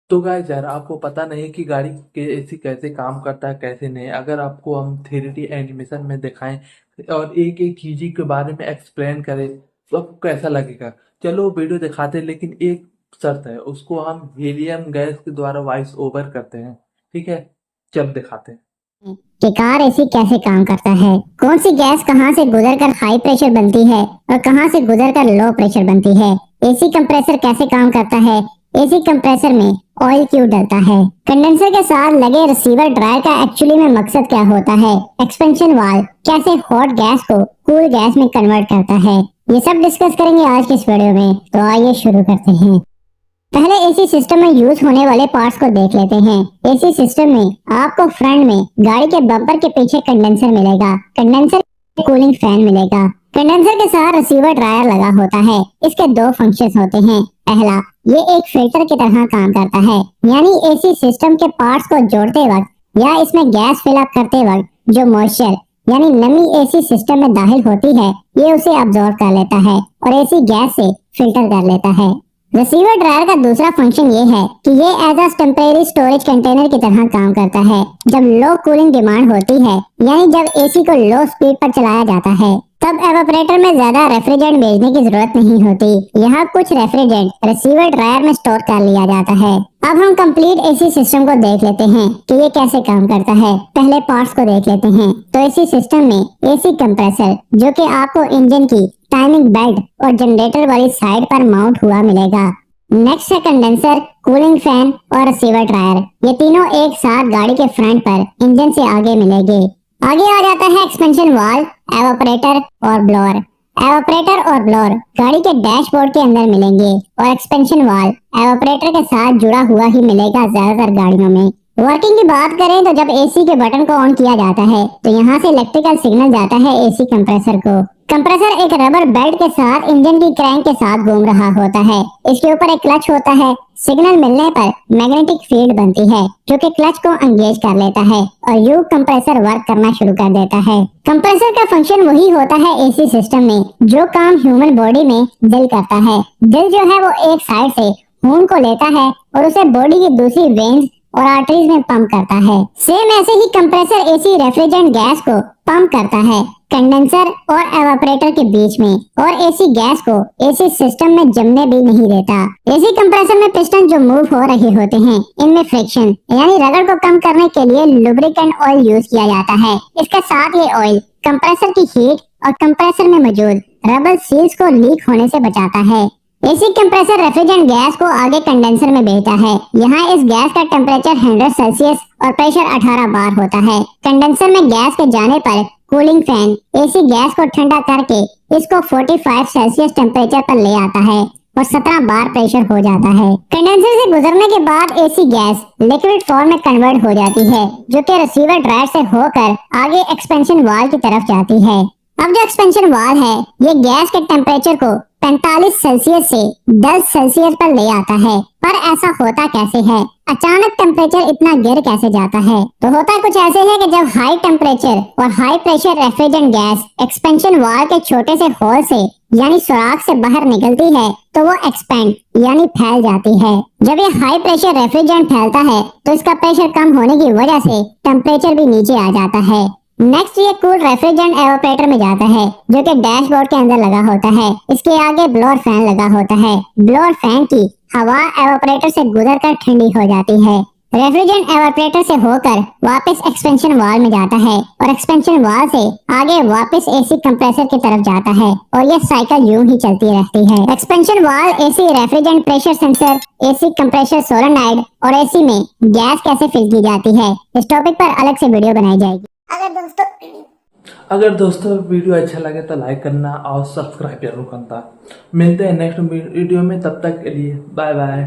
तो गाइस यार आपको पता नहीं कि गाड़ी के एसी कैसे काम करता है कैसे नहीं। अगर आपको हम 3D एनिमेशन में दिखाएं और एक एक चीज के बारे में एक्सप्लेन करें तो आपको कैसा लगेगा। चलो वीडियो दिखाते हैं, लेकिन एक शर्त है, उसको हम हीलियम गैस के द्वारा वॉइस ओवर करते हैं। ठीक है, चल दिखाते हैं। कि कार एसी कैसे काम करता है, कौन सी गैस कहां से गुजरकर हाई प्रेशर बनती है और कहां से गुजरकर लो प्रेशर बनती है। एसी कंप्रेसर कैसे काम करता है, एसी कंप्रेसर में ऑयल क्यों डलता है, कंडेंसर के साथ लगे रिसीवर ड्रायर का एक्चुअली में मकसद क्या होता है, एक्सपेंशन वाल्व कैसे हॉट गैस को कूल गैस में कन्वर्ट करता है, ये सब डिस्कस करेंगे आज के इस वीडियो में। तो आइए शुरू करते हैं। पहले एसी सिस्टम में यूज होने वाले पार्ट्स को देख लेते हैं। एसी सिस्टम में आपको फ्रंट में गाड़ी के बम्पर के पीछे कंडेंसर मिलेगा, कंडेंसर कूलिंग फैन मिलेगा। कंडेंसर के साथ रिसीवर ड्रायर लगा होता है। इसके दो फंक्शंस होते हैं। पहला, ये एक फिल्टर की तरह काम करता है, यानी एसी सिस्टम के पार्ट्स को जोड़ते वक्त या इसमें गैस फिल अप करते वक्त जो मॉइस्चर यानी नमी एसी सिस्टम में दाखिल होती है, ये उसे अब्जॉर्ब कर लेता है और एसी गैस से फिल्टर कर लेता है। रिसीवर ड्रायर का दूसरा फंक्शन ये है कि ये as a temporary storage container की तरह काम करता है। जब लो कूलिंग डिमांड होती है, यानी जब एसी को लो स्पीड पर चलाया जाता है, तब एवापोरेटर में ज्यादा रेफ्रिजरेंट भेजने की जरूरत नहीं होती। यहाँ कुछ रेफ्रिजरेंट रिसीवर ड्रायर में स्टोर कर लिया जाता है। अब हम कंप्लीट एसी सिस्टम को देख लेते हैं कि ये कैसे काम करता है। पहले पार्ट्स को देख लेते हैं। तो एसी सिस्टम में एसी कंप्रेसर, जो कि आपको इंजन की टाइमिंग बेल्ट और जनरेटर वाली साइड पर माउंट हुआ मिलेगा। नेक्स्ट है कंडेंसर, कूलिंग फैन और रिसीवर ड्रायर। ये तीनों एक साथ गाड़ी के फ्रंट पर इंजन से आगे मिलेंगे। आगे आ जाता है एक्सपेंशन वाल्व, एवापोरेटर और ब्लोअर। एवापोरेटर और ब्लोअर गाड़ी के डैशबोर्ड के अंदर मिलेंगे और एक्सपेंशन वाल्व एवापोरेटर के साथ जुड़ा हुआ ही मिलेगा ज्यादातर गाड़ियों में। वर्किंग की बात करें तो जब एसी के बटन को ऑन किया जाता है तो यहाँ से इलेक्ट्रिकल सिग्नल जाता है एसी कंप्रेसर को। कंप्रेसर एक रबर बेल्ट के साथ इंजन की क्रैंक के साथ घूम रहा होता है। इसके ऊपर एक क्लच होता है। सिग्नल मिलने पर मैग्नेटिक फील्ड बनती है जो कि क्लच को एंगेज कर लेता है और यू कंप्रेसर वर्क करना शुरू कर देता है। कंप्रेसर का फंक्शन वही होता है एसी सिस्टम में जो काम ह्यूमन बॉडी में दिल करता है। दिल जो है वो एक साइड से खून को लेता है और उसे बॉडी की दूसरी वेन्स और आर्टरीज में पंप करता है। सेम ऐसे ही कंप्रेसर एसी रेफ्रिजरेंट गैस को पंप करता है कंडेंसर और एवापोरेटर के बीच में, और एसी गैस को एसी सिस्टम में जमने भी नहीं देता। एसी कंप्रेसर में पिस्टन जो मूव हो रहे होते हैं, इनमें फ्रिक्शन यानी रगड़ को कम करने के लिए लुब्रिकेंट ऑयल यूज किया जाता है। इसके साथ ये ऑयल कंप्रेसर की हीट और कंप्रेसर में मौजूद रबर सील्स को लीक होने से बचाता है। एसी कंप्रेसर रेफ्रिजरेंट गैस को आगे कंडेंसर में भेजता है। यहाँ इस गैस का टेम्परेचर 100 सेल्सियस और प्रेशर 18 बार होता है। कंडेंसर में गैस के जाने पर कूलिंग फैन एसी गैस को ठंडा करके इसको 45 सेल्सियस टेम्परेचर पर ले आता है और 17 बार प्रेशर हो जाता है। कंडेंसर से गुजरने के बाद एसी गैस लिक्विड फॉर्म में कन्वर्ट हो जाती है, जो कि रिसीवर ड्रायर से होकर आगे एक्सपेंशन वाल्व की तरफ जाती है। अब जो एक्सपेंशन वाल्व है, ये गैस के टेम्परेचर को 45 सेल्सियस से 10 सेल्सियस पर ले आता है। पर ऐसा होता कैसे है? अचानक टेम्परेचर इतना गिर कैसे जाता है? तो होता कुछ ऐसे है कि जब हाई टेम्परेचर और high pressure refrigerant gas expansion valve के छोटे से होल से यानी सुराख से बाहर निकलती है तो वो एक्सपेंड यानी फैल जाती है। जब ये हाई प्रेशर रेफ्रिजरेंट फैलता है तो इसका प्रेशर कम होने की वजह से टेम्परेचर भी नीचे आ जाता है। नेक्स्ट ये कूल रेफ्रिजरेंट एवापोरेटर में जाता है, जो कि डैशबोर्ड के अंदर लगा होता है। इसके आगे ब्लोअर फैन लगा होता है। ब्लोअर फैन की हवा एवापोरेटर से गुजरकर ठंडी हो जाती है। रेफ्रिजरेंट एवापोरेटर से होकर वापस एक्सपेंशन वाल्व में जाता है और एक्सपेंशन वाल्व से आगे वापस एसी कंप्रेसर की तरफ जाता है और ये साइकिल यूं ही चलती रहती है। Expansion valve AC refrigerant pressure sensor, AC compressor solenoid और एसी में गैस कैसे फिल की जाती है, इस टॉपिक पर अलग से वीडियो बनाई जाएगी। अगर दोस्तों वीडियो अच्छा लगे तो लाइक करना और सब्सक्राइब जरूर करना। मिलते हैं नेक्स्ट वीडियो में, तब तक के लिए बाय बाय।